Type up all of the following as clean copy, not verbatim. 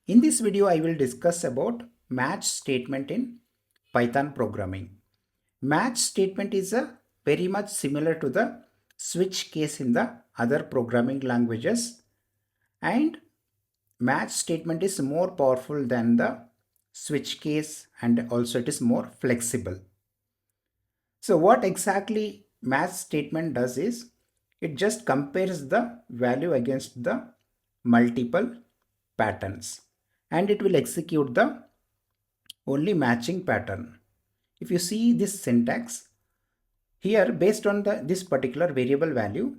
In this video, I will discuss about match statement in Python programming. Match statement is very much similar to the switch case in the other programming languages, and match statement is more powerful than the switch case, and also it is more flexible. So what exactly match statement does is it just compares the value against the multiple patterns, and it will execute the only matching pattern. If you see this syntax here, based on this particular variable value,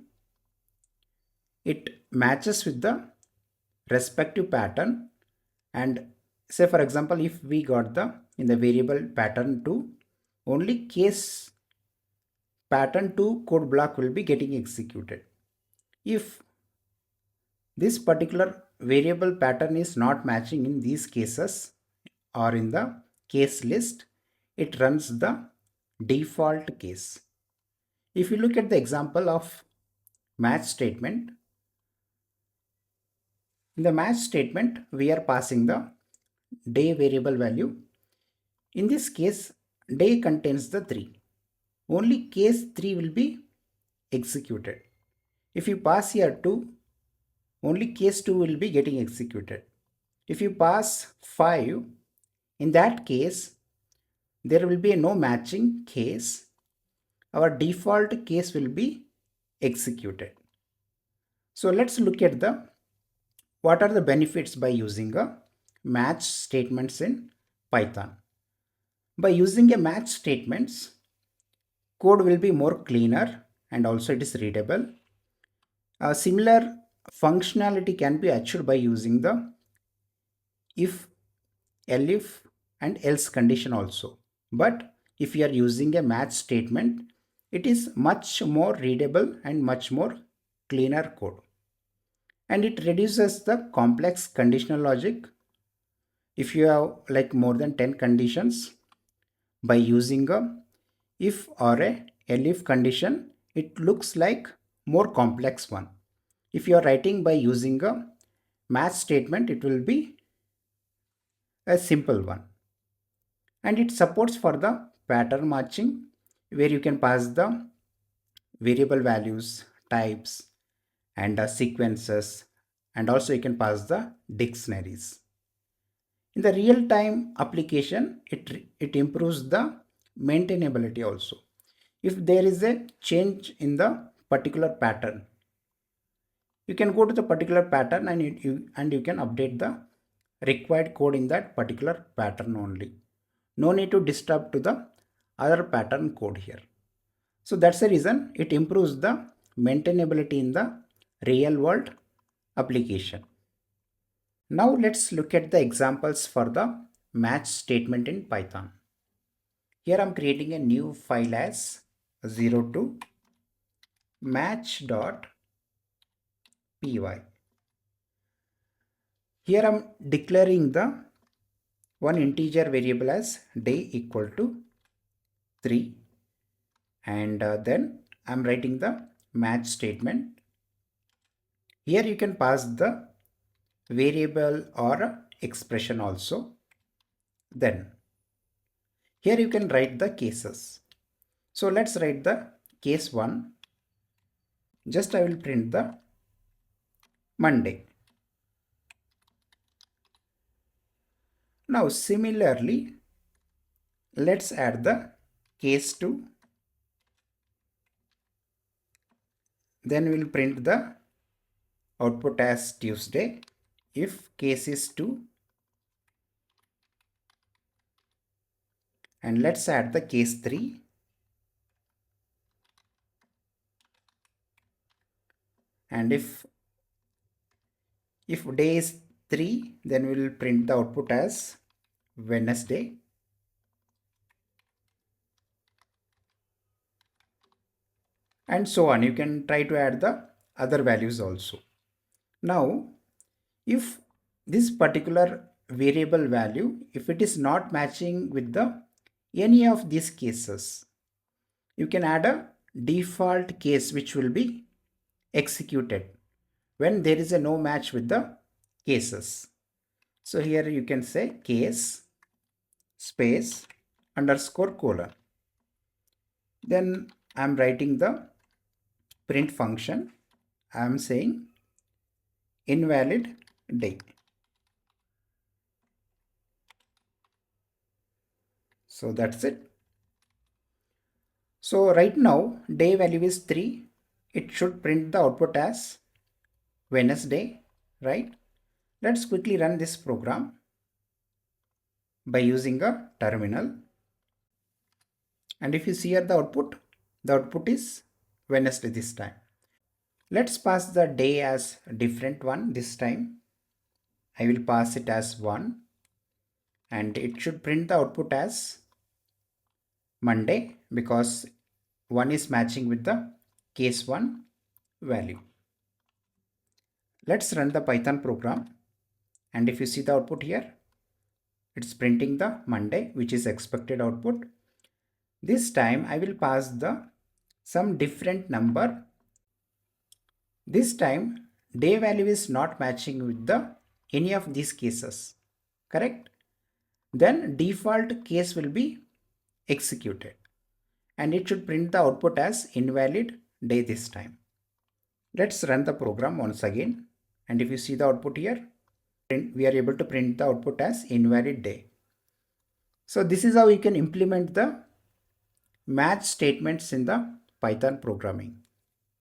it matches with the respective pattern. And say for example, if we got the in the variable pattern 2, only case pattern 2 code block will be getting executed. If this particular variable pattern is not matching in these cases or in the case list, it runs the default case. If you look at the example of match statement, in the match statement we are passing the day variable value. In this case, day contains the 3. Only case 3 will be executed. If you pass here 2, only case 2 will be getting executed. If you pass 5, in that case there will be no matching case. Our default case will be executed. So let's look at the what are the benefits by using a match statements in Python. By using a match statements, code will be more cleaner and also it is readable. A similar functionality can be achieved by using the if, elif and else condition also. But if you are using a match statement, it is much more readable and much more cleaner code. And it reduces the complex conditional logic. If you have like more than 10 conditions, by using a if or a elif condition, it looks like more complex one. If you are writing by using a match statement, it will be a simple one. And it supports for the pattern matching, where you can pass the variable values, types, and sequences, and also you can pass the dictionaries. In the real-time application, it improves the maintainability also. If there is a change in the particular pattern, you can go to the particular pattern and you can update the required code in that particular pattern only. No need to disturb to the other pattern code here. So that's the reason it improves the maintainability in the real world application. Now let's look at the examples for the match statement in Python. Here I'm creating a new file as 02 match.py. Here I'm declaring the one integer variable as day equal to 3, and then I'm writing the match statement. Here you can pass the variable or expression also. Then here you can write the cases. So let's write the case 1. Just I will print the Monday. Now similarly, let's add the case 2. Then we'll print the output as Tuesday if case is 2. And let's add the case 3. And if day is 3, then we will print the output as Wednesday. And so on. You can try to add the other values also. Now, if this particular variable value, if it is not matching with the any of these cases, you can add a default case which will be executed when there is a no match with the cases. So here you can say case space underscore colon. Then I'm writing the print function. I'm saying invalid day. So that's it. So right now day value is 3. It should print the output as Wednesday, right? Let's quickly run this program by using a terminal. And if you see here the output is Wednesday this time. Let's pass the day as a different one this time. I will pass it as 1 and it should print the output as Monday because 1 is matching with the case 1 value. Let's run the Python program and if you see the output here, it's printing the Monday, which is expected output. This time I will pass the some different number. This time day value is not matching with the any of these cases, correct? Then default case will be executed and it should print the output as invalid day this time. Let's run the program once again and if you see the output here, we are able to print the output as invalid day. So this is how you can implement the match statements in the Python programming.